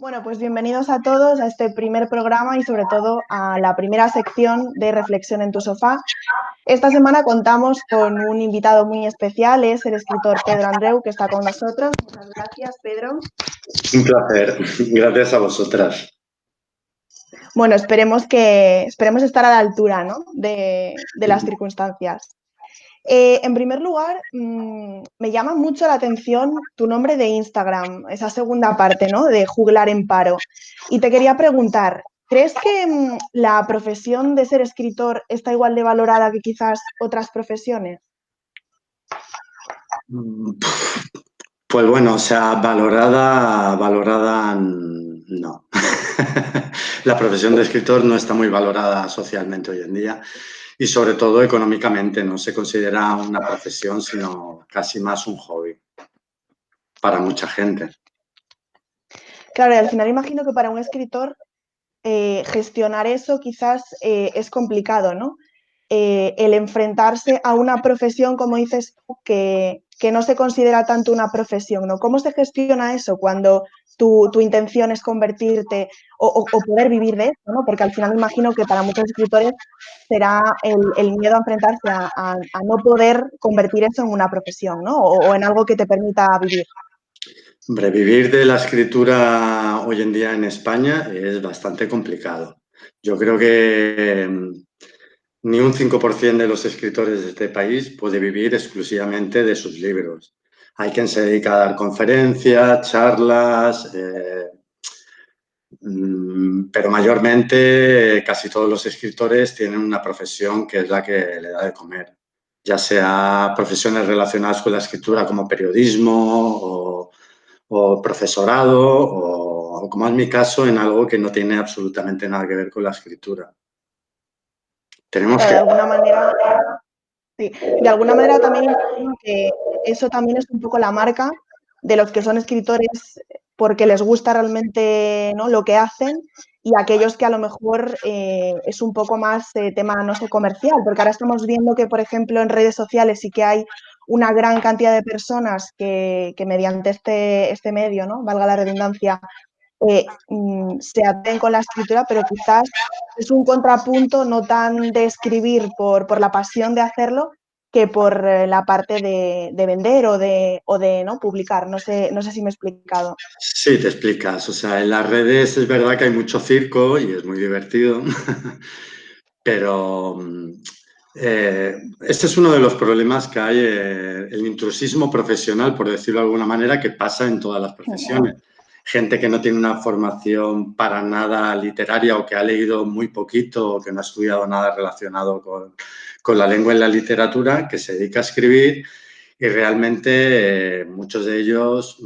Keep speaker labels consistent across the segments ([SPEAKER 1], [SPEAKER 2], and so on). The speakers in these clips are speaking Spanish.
[SPEAKER 1] Bueno, pues bienvenidos a todos a este primer programa y sobre todo a la primera sección de Reflexión en tu sofá. Esta semana contamos con un invitado muy especial, es el escritor Pedro Andreu, que está con nosotros. Muchas gracias, Pedro.
[SPEAKER 2] Un placer, gracias a vosotras.
[SPEAKER 1] Bueno, esperemos estar a la altura, ¿no?, de las circunstancias. En primer lugar, me llama mucho la atención tu nombre de Instagram, esa segunda parte, ¿no?, de Juglar en Paro. Y te quería preguntar, ¿crees que la profesión de ser escritor está igual de valorada que quizás otras profesiones?
[SPEAKER 2] Pues bueno, o sea, valorada no. La profesión de escritor no está muy valorada socialmente hoy en día y sobre todo económicamente. No se considera una profesión, sino casi más un hobby para mucha gente.
[SPEAKER 1] Claro, y al final imagino que para un escritor gestionar eso quizás es complicado, ¿no? El enfrentarse a una profesión, como dices tú, que no se considera tanto una profesión, ¿no? ¿Cómo se gestiona eso cuando tu intención es convertirte o poder vivir de eso, ¿no? Porque al final me imagino que para muchos escritores será el miedo a enfrentarse a no poder convertir eso en una profesión, ¿no? O en algo que te permita vivir.
[SPEAKER 2] Hombre, vivir de la escritura hoy en día en España es bastante complicado. Yo creo que ni un 5% de los escritores de este país puede vivir exclusivamente de sus libros. Hay quien se dedica a dar conferencias, charlas, pero mayormente casi todos los escritores tienen una profesión que es la que le da de comer, ya sea profesiones relacionadas con la escritura como periodismo o profesorado o, como es mi caso, en algo que no tiene absolutamente nada que ver con la escritura. Tenemos
[SPEAKER 1] Claro,
[SPEAKER 2] que...
[SPEAKER 1] de alguna manera, sí, de alguna manera también imagino que eso también es un poco la marca de los que son escritores porque les gusta realmente, ¿no?, lo que hacen, y aquellos que a lo mejor es un poco más tema, no sé, comercial, porque ahora estamos viendo que, por ejemplo, en redes sociales sí que hay una gran cantidad de personas que mediante este medio, ¿no?, valga la redundancia, se aten con la escritura, pero quizás es un contrapunto no tan de escribir por la pasión de hacerlo que por la parte de vender o de ¿no?, publicar. No sé si me he explicado.
[SPEAKER 2] Sí, te explicas. O sea, en las redes es verdad que hay mucho circo y es muy divertido, pero este es uno de los problemas que hay, el intrusismo profesional, por decirlo de alguna manera, que pasa en todas las profesiones. Gente que no tiene una formación para nada literaria o que ha leído muy poquito o que no ha estudiado nada relacionado con la lengua y la literatura, que se dedica a escribir y realmente muchos de ellos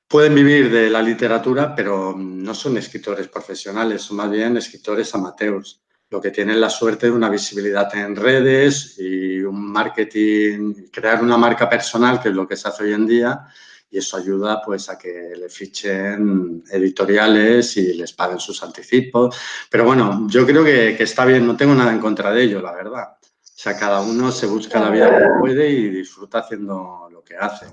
[SPEAKER 2] pueden vivir de la literatura, pero no son escritores profesionales, son más bien escritores amateurs. Lo que tienen la suerte de una visibilidad en redes y un marketing, crear una marca personal, que es lo que se hace hoy en día, y eso ayuda pues a que le fichen editoriales y les paguen sus anticipos. Pero bueno, yo creo que está bien, no tengo nada en contra de ello, la verdad. O sea, cada uno se busca la vida que puede y disfruta haciendo lo que hace.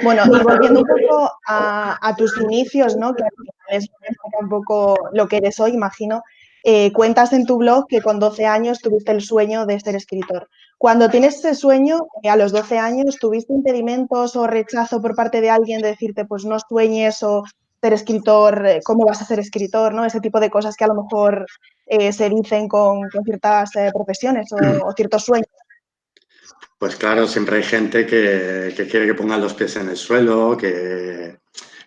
[SPEAKER 1] Bueno, y volviendo un poco a tus inicios, ¿no?, que al final es un poco lo que eres hoy, imagino, cuentas en tu blog que con 12 años tuviste el sueño de ser escritor. Cuando tienes ese sueño, a los 12 años, ¿tuviste impedimentos o rechazo por parte de alguien de decirte, pues no sueñes o ser escritor, cómo vas a ser escritor, ¿no? Ese tipo de cosas que a lo mejor se dicen con ciertas profesiones o ciertos sueños.
[SPEAKER 2] Pues claro, siempre hay gente que quiere que pongas los pies en el suelo, que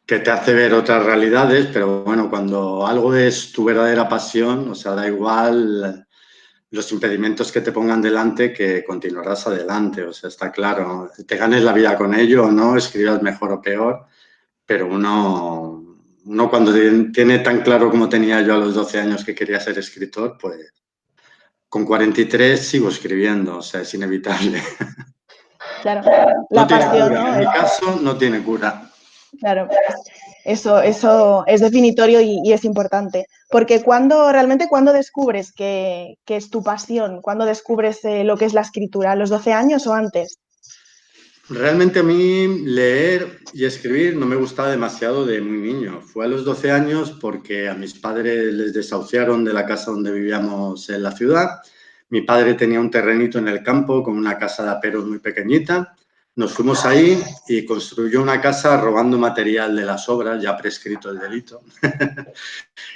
[SPEAKER 2] te hace ver otras realidades, pero bueno, cuando algo es tu verdadera pasión, o sea, da igual los impedimentos que te pongan delante, que continuarás adelante, o sea, está claro. Te ganes la vida con ello o no, escribas mejor o peor, pero uno cuando tiene tan claro como tenía yo a los 12 años que quería ser escritor, pues con 43 sigo escribiendo, o sea, es inevitable.
[SPEAKER 1] Claro,
[SPEAKER 2] No
[SPEAKER 1] la
[SPEAKER 2] tiene
[SPEAKER 1] pasión,
[SPEAKER 2] cura,
[SPEAKER 1] ¿no?
[SPEAKER 2] en mi caso no tiene cura.
[SPEAKER 1] Claro, eso es definitorio y es importante. Porque ¿cuándo descubres que es tu pasión? ¿Cuándo descubres lo que es la escritura? ¿A los 12 años o antes?
[SPEAKER 2] Realmente a mí leer y escribir no me gustaba demasiado de muy niño. Fue a los 12 años porque a mis padres les desahuciaron de la casa donde vivíamos en la ciudad. Mi padre tenía un terrenito en el campo con una casa de aperos muy pequeñita. Nos fuimos ahí y construyó una casa robando material de las obras, ya prescrito el delito.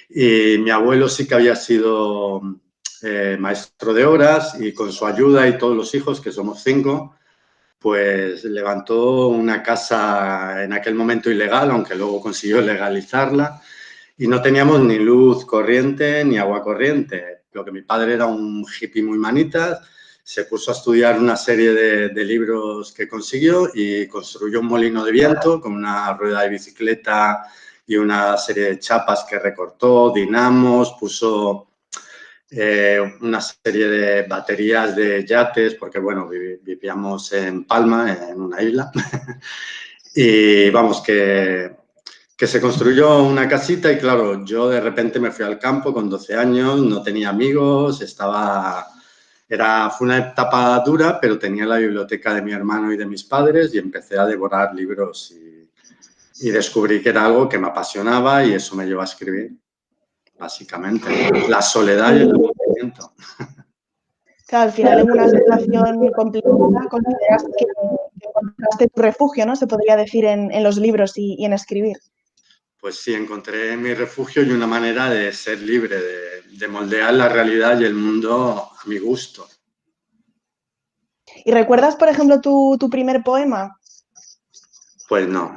[SPEAKER 2] Y mi abuelo sí que había sido maestro de obras y con su ayuda y todos los hijos, que somos 5, pues levantó una casa en aquel momento ilegal, aunque luego consiguió legalizarla, y no teníamos ni luz corriente ni agua corriente. Lo que mi padre era un hippie muy manitas, se puso a estudiar una serie de libros que consiguió y construyó un molino de viento con una rueda de bicicleta y una serie de chapas que recortó, dinamos, puso una serie de baterías de yates, porque bueno, vivíamos en Palma, en una isla, y vamos, que se construyó una casita y claro, yo de repente me fui al campo con 12 años, no tenía amigos, fue una etapa dura, pero tenía la biblioteca de mi hermano y de mis padres y empecé a devorar libros y descubrí que era algo que me apasionaba y eso me llevó a escribir, básicamente. La soledad y el
[SPEAKER 1] Y
[SPEAKER 2] aburrimiento.
[SPEAKER 1] claro, al final en una situación complicada consideras que encontraste tu refugio, ¿no? Se podría decir en los libros y en escribir.
[SPEAKER 2] Pues sí, encontré mi refugio y una manera de ser libre, de moldear la realidad y el mundo a mi gusto.
[SPEAKER 1] ¿Y recuerdas, por ejemplo, tu primer poema?
[SPEAKER 2] Pues no,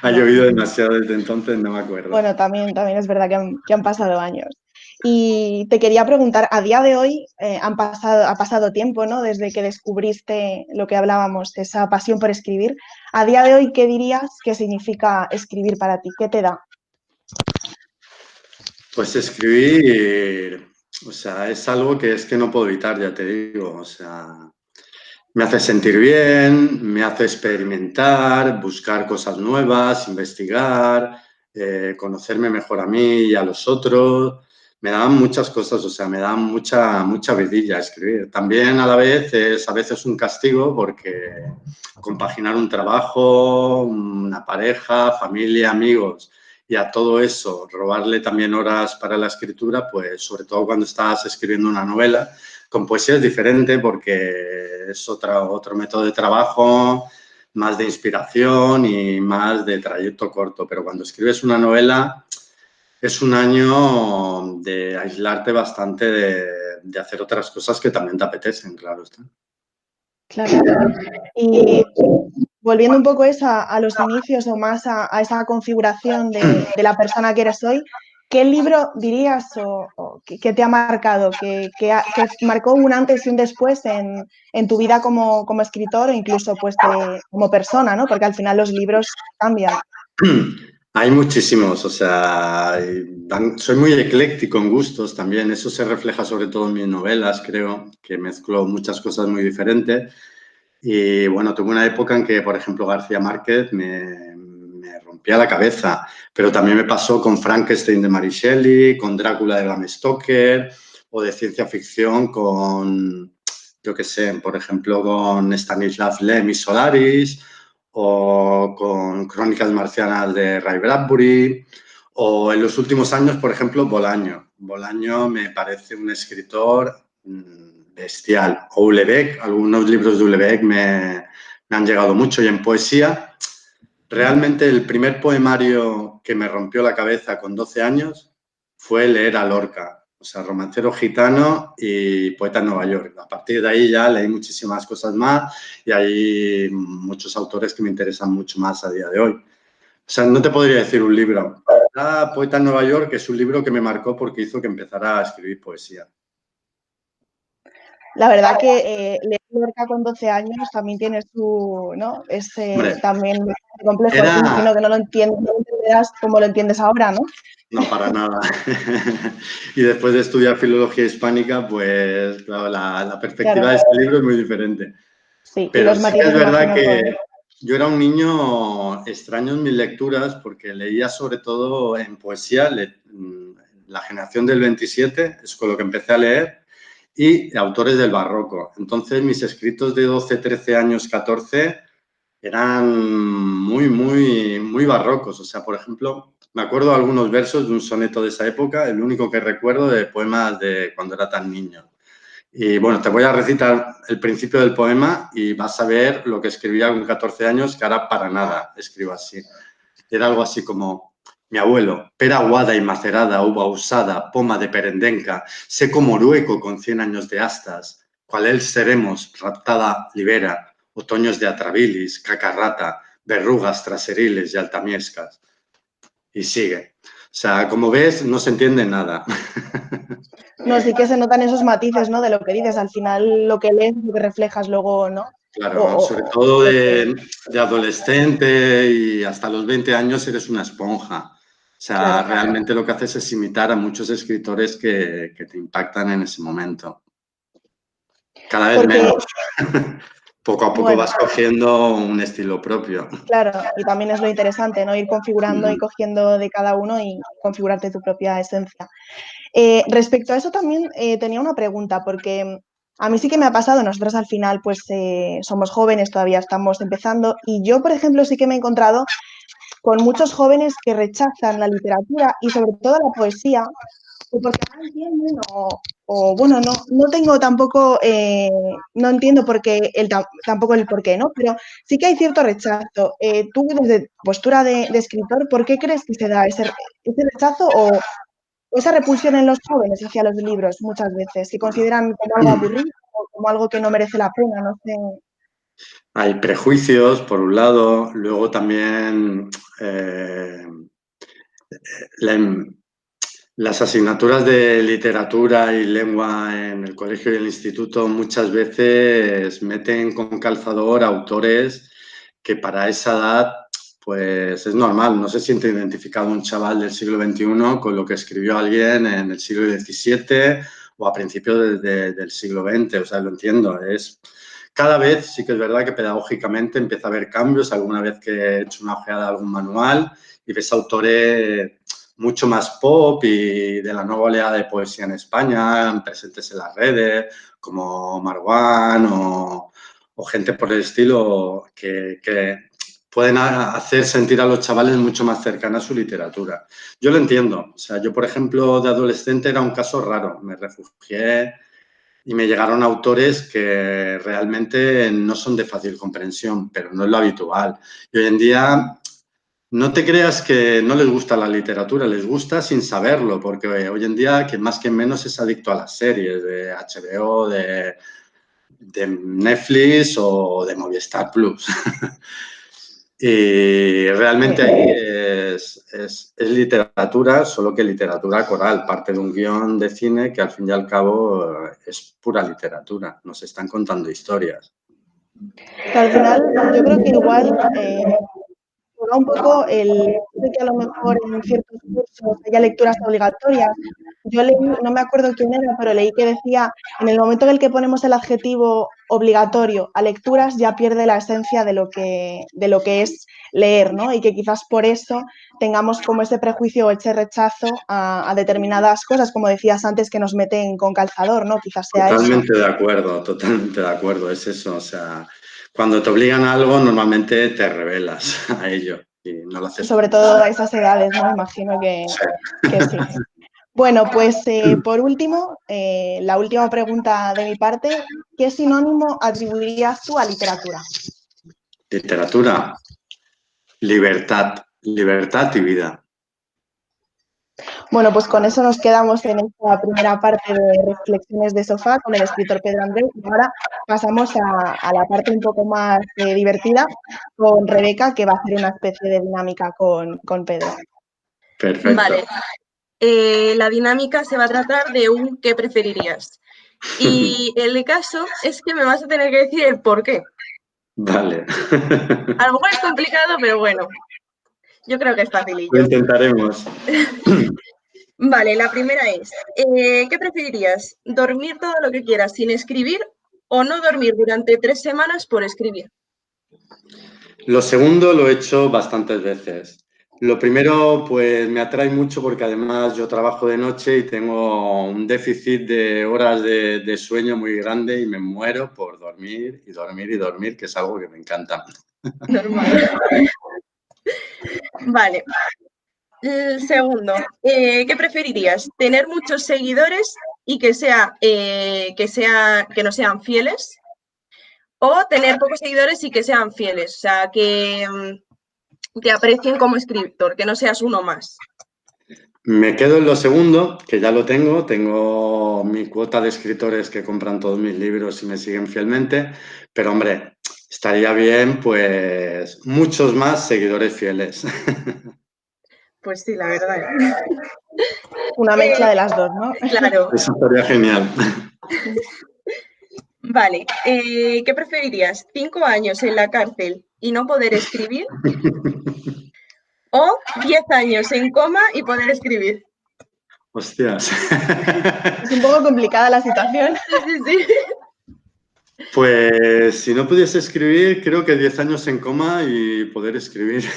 [SPEAKER 2] ha
[SPEAKER 1] No.
[SPEAKER 2] llovido demasiado desde entonces, no me acuerdo.
[SPEAKER 1] Bueno, también es verdad que han pasado años. Y te quería preguntar, a día de hoy ha pasado tiempo, ¿no? Desde que descubriste lo que hablábamos, esa pasión por escribir. A día de hoy, ¿qué dirías que significa escribir para ti? ¿Qué te da?
[SPEAKER 2] Pues escribir, o sea, es algo que es que no puedo evitar, ya te digo, o sea, me hace sentir bien, me hace experimentar, buscar cosas nuevas, investigar, conocerme mejor a mí y a los otros. Me dan muchas cosas, o sea, me dan mucha vidilla escribir. También a la vez es a veces un castigo porque compaginar un trabajo, una pareja, familia, amigos y a todo eso robarle también horas para la escritura, pues sobre todo cuando estás escribiendo una novela, con poesía es diferente porque es otro método de trabajo, más de inspiración y más de trayecto corto. Pero cuando escribes una novela es un año de aislarte bastante de hacer otras cosas que también te apetecen, claro está.
[SPEAKER 1] Claro. Y volviendo un poco a los inicios o más a esa configuración de la persona que eres hoy, ¿qué libro dirías que te ha marcado, que marcó un antes y un después en tu vida como escritor o incluso pues como persona, ¿no? Porque al final los libros cambian.
[SPEAKER 2] Hay muchísimos, o sea, soy muy ecléctico en gustos también, eso se refleja sobre todo en mis novelas, creo, que mezclo muchas cosas muy diferentes. Y bueno, tuve una época en que, por ejemplo, García Márquez me rompía la cabeza, pero también me pasó con Frankenstein de Mary Shelley, con Drácula de Bram Stoker, o de ciencia ficción con, yo qué sé, por ejemplo, con Stanislav Lem y Solaris, o con Crónicas Marcianas de Ray Bradbury, o en los últimos años, por ejemplo, Bolaño. Bolaño me parece un escritor bestial. O Houellebecq, algunos libros de Houellebecq me han llegado mucho. Y en poesía, realmente el primer poemario que me rompió la cabeza con 12 años fue leer a Lorca, o sea, romancero gitano y poeta en Nueva York. A partir de ahí ya leí muchísimas cosas más y hay muchos autores que me interesan mucho más a día de hoy. O sea, no te podría decir un libro. Poeta en Nueva York es un libro que me marcó porque hizo que empezara a escribir poesía.
[SPEAKER 1] La verdad que leer Lorca con 12 años también tiene su, ¿no? Es
[SPEAKER 2] Hombre,
[SPEAKER 1] también complejo.
[SPEAKER 2] era...
[SPEAKER 1] Imagino que no lo entiendes, no lo entenderás como lo entiendes ahora, ¿no?
[SPEAKER 2] No, para nada. Y después de estudiar filología hispánica, pues claro, la perspectiva
[SPEAKER 1] Claro,
[SPEAKER 2] de este libro es muy diferente.
[SPEAKER 1] sí, y
[SPEAKER 2] Pero
[SPEAKER 1] los
[SPEAKER 2] sí que
[SPEAKER 1] matices
[SPEAKER 2] es
[SPEAKER 1] me
[SPEAKER 2] verdad
[SPEAKER 1] imagino
[SPEAKER 2] que
[SPEAKER 1] que
[SPEAKER 2] yo era un niño extraño en mis lecturas porque leía sobre todo en poesía. La generación del 27 es con lo que empecé a leer y autores del barroco. Entonces, mis escritos de 12, 13 años, 14, eran muy barrocos. O sea, por ejemplo, me acuerdo de algunos versos de un soneto de esa época, el único que recuerdo de poemas de cuando era tan niño. Y bueno, te voy a recitar el principio del poema y vas a ver lo que escribía con 14 años, que ahora para nada escribo así. Era algo así como: mi abuelo, pera aguada y macerada, uva usada, poma de perendenca, seco morueco con 100 años de astas, cual él seremos, raptada libera, otoños de atrabilis, cacarrata, verrugas traseriles y altamiescas. Y sigue. O sea, como ves, no se entiende nada.
[SPEAKER 1] No, sí que se notan esos matices, ¿no? De lo que dices. Al final lo que lees, lo que reflejas luego, ¿no?
[SPEAKER 2] Claro, sobre todo
[SPEAKER 1] Lo que,
[SPEAKER 2] de adolescente y hasta los 20 años eres una esponja. O sea,
[SPEAKER 1] claro.
[SPEAKER 2] realmente lo que haces es imitar a muchos escritores que te impactan en ese momento. Cada vez
[SPEAKER 1] Porque,
[SPEAKER 2] menos. Poco a poco
[SPEAKER 1] bueno,
[SPEAKER 2] vas cogiendo un estilo propio.
[SPEAKER 1] claro, y también es lo interesante, ¿no? Ir configurando y
[SPEAKER 2] Mm.
[SPEAKER 1] cogiendo de cada uno y configurarte tu propia esencia. Respecto a eso también tenía una pregunta, porque a mí sí que me ha pasado, nosotros al final pues somos jóvenes, todavía estamos empezando, y yo, por ejemplo, sí que me he encontrado con muchos jóvenes que rechazan la literatura y sobre todo la poesía, o porque no entienden o bueno, no tengo tampoco, no entiendo por qué, tampoco el por qué, ¿no? Pero sí que hay cierto rechazo. Tú, desde tu postura de escritor, ¿por qué crees que se da ese rechazo o esa repulsión en los jóvenes hacia los libros muchas veces? Que consideran como algo aburrido o como algo que no merece la pena, no sé.
[SPEAKER 2] Hay prejuicios, por un lado, luego también la, las asignaturas de literatura y lengua en el colegio y el instituto muchas veces meten con calzador autores que para esa edad pues es normal, no se siente identificado un chaval del siglo XXI con lo que escribió alguien en el siglo XVII o a principios del siglo XX, o sea, lo entiendo, cada vez sí que es verdad que pedagógicamente empieza a haber cambios, alguna vez que he hecho una ojeada a algún manual y ves autores mucho más pop y de la nueva oleada de poesía en España, presentes en las redes, como Marwan o gente por el estilo que pueden hacer sentir a los chavales mucho más cercana a su literatura. Yo lo entiendo. O sea, yo, por ejemplo, de adolescente era un caso raro. Me refugié y me llegaron autores que realmente no son de fácil comprensión, pero no es lo habitual. Y hoy en día no te creas que no les gusta la literatura, les gusta sin saberlo, porque hoy en día, que más que menos, es adicto a las series de HBO, de Netflix o de Movistar Plus. Y realmente
[SPEAKER 1] Sí.
[SPEAKER 2] ahí es literatura, solo que literatura coral, parte de un guión de cine que al fin y al cabo es pura literatura, nos están contando historias.
[SPEAKER 1] Que al final yo creo que igual juega un poco el hecho de que a lo mejor en ciertos cursos haya lecturas obligatorias. Yo leí, no me acuerdo quién era, pero leí que decía, en el momento en el que ponemos el adjetivo obligatorio a lecturas, ya pierde la esencia de lo que es leer, ¿no? Y que quizás por eso tengamos como ese prejuicio o ese rechazo a determinadas cosas, como decías antes, que nos meten con calzador, ¿no? Quizás sea eso.
[SPEAKER 2] Totalmente de acuerdo, es eso. O sea, cuando te obligan a algo, normalmente te rebelas a ello y no lo haces
[SPEAKER 1] Sobre
[SPEAKER 2] con
[SPEAKER 1] todo
[SPEAKER 2] gusto.
[SPEAKER 1] a esas edades, ¿no? Imagino que sí. Bueno, pues por último, la última pregunta de mi parte, ¿qué sinónimo atribuirías tú a literatura?
[SPEAKER 2] Literatura, libertad, libertad y vida.
[SPEAKER 1] Bueno, pues con eso nos quedamos en esta primera parte de Reflexiones de Sofá con el escritor Pedro Andrés y ahora pasamos a la parte un poco más divertida con Rebeca, que va a hacer una especie de dinámica con Pedro.
[SPEAKER 2] Perfecto.
[SPEAKER 3] Vale, la dinámica se va a tratar de un ¿qué preferirías? Y el caso es que me vas a tener que decir el por qué.
[SPEAKER 2] Vale.
[SPEAKER 3] A lo mejor es complicado, pero bueno, yo creo que es
[SPEAKER 2] Lo
[SPEAKER 3] facilillo.
[SPEAKER 2] intentaremos.
[SPEAKER 3] Vale, la primera es, ¿qué preferirías? ¿Dormir todo lo que quieras sin escribir o no dormir durante 3 semanas por escribir?
[SPEAKER 2] Lo segundo lo he hecho bastantes veces, Lo primero, pues me atrae mucho porque además yo trabajo de noche y tengo un déficit de horas de sueño muy grande y me muero por dormir y dormir y dormir, que es algo que me encanta.
[SPEAKER 3] Normal. Vale. El segundo, ¿qué preferirías? ¿Tener muchos seguidores y que no sean fieles? ¿O tener pocos seguidores y que sean fieles? O sea, que te aprecien como escritor, que no seas uno más.
[SPEAKER 2] Me quedo en lo segundo, que ya lo tengo. Tengo mi cuota de escritores que compran todos mis libros y me siguen fielmente. Pero, hombre, estaría bien, pues, muchos más seguidores fieles.
[SPEAKER 3] Pues sí, la verdad.
[SPEAKER 1] Una mezcla de las dos, ¿no?
[SPEAKER 3] Claro.
[SPEAKER 2] Eso estaría genial.
[SPEAKER 3] Vale. ¿Qué preferirías? ¿5 años en la cárcel y no poder escribir? ¿O 10 años en coma y poder escribir?
[SPEAKER 2] Hostias.
[SPEAKER 1] Es un poco complicada la situación.
[SPEAKER 3] Sí, sí.
[SPEAKER 2] Pues si no pudiese escribir, creo que 10 años en coma y poder escribir.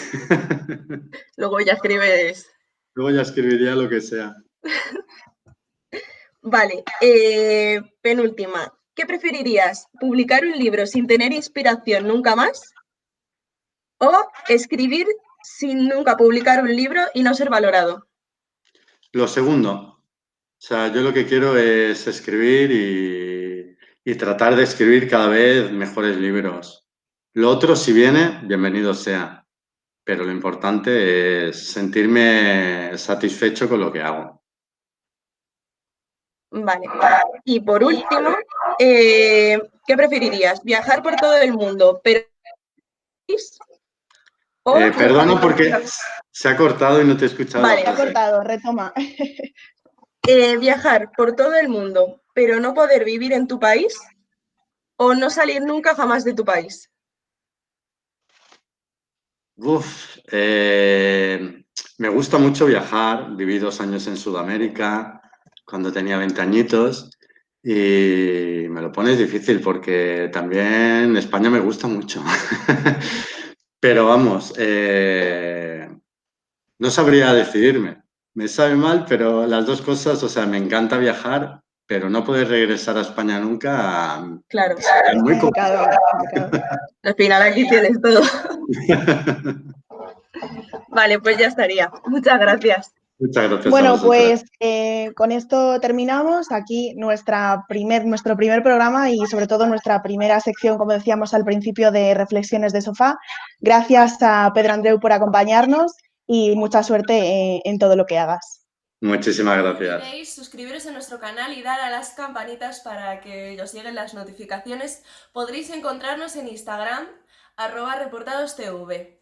[SPEAKER 3] Luego ya escribes.
[SPEAKER 2] Luego ya escribiría lo que sea.
[SPEAKER 3] Vale. Penúltima. ¿Qué preferirías? ¿Publicar un libro sin tener inspiración nunca más? ¿O escribir sin nunca publicar un libro y no ser valorado?
[SPEAKER 2] Lo segundo, o sea, yo lo que quiero es escribir y tratar de escribir cada vez mejores libros. Lo otro, si viene, bienvenido sea, pero lo importante es sentirme satisfecho con lo que hago.
[SPEAKER 3] Vale. Y por último, ¿qué preferirías? ¿Viajar por todo el mundo, pero o
[SPEAKER 2] Perdona porque se ha cortado y no te he escuchado la
[SPEAKER 3] Vale,
[SPEAKER 1] Se ha
[SPEAKER 2] frase.
[SPEAKER 1] cortado, retoma.
[SPEAKER 3] viajar por todo el mundo, pero no poder vivir en tu país o no salir nunca jamás de tu país?
[SPEAKER 2] Uf, me gusta mucho viajar. Viví 2 años en Sudamérica cuando tenía 20 añitos y me lo pones difícil porque también España me gusta mucho. Pero vamos, no sabría decidirme. Me sabe mal, pero las dos cosas, o sea, me encanta viajar, pero no poder regresar a España nunca,
[SPEAKER 3] Claro,
[SPEAKER 2] es muy
[SPEAKER 1] Complicado, complicado.
[SPEAKER 3] al final aquí tienes todo.
[SPEAKER 2] complicado.
[SPEAKER 3] Vale, pues ya estaría. Muchas gracias.
[SPEAKER 2] Muchas gracias a
[SPEAKER 1] Bueno,
[SPEAKER 2] vosotras.
[SPEAKER 1] pues con esto terminamos aquí nuestro primer programa y sobre todo nuestra primera sección, como decíamos al principio, de Reflexiones de Sofá. Gracias a Pedro Andreu por acompañarnos y mucha suerte en todo lo que hagas.
[SPEAKER 2] Muchísimas gracias.
[SPEAKER 4] No olvidéis suscribiros a nuestro canal y dar a las campanitas para que os lleguen las notificaciones. Podréis encontrarnos en Instagram @reportadostv.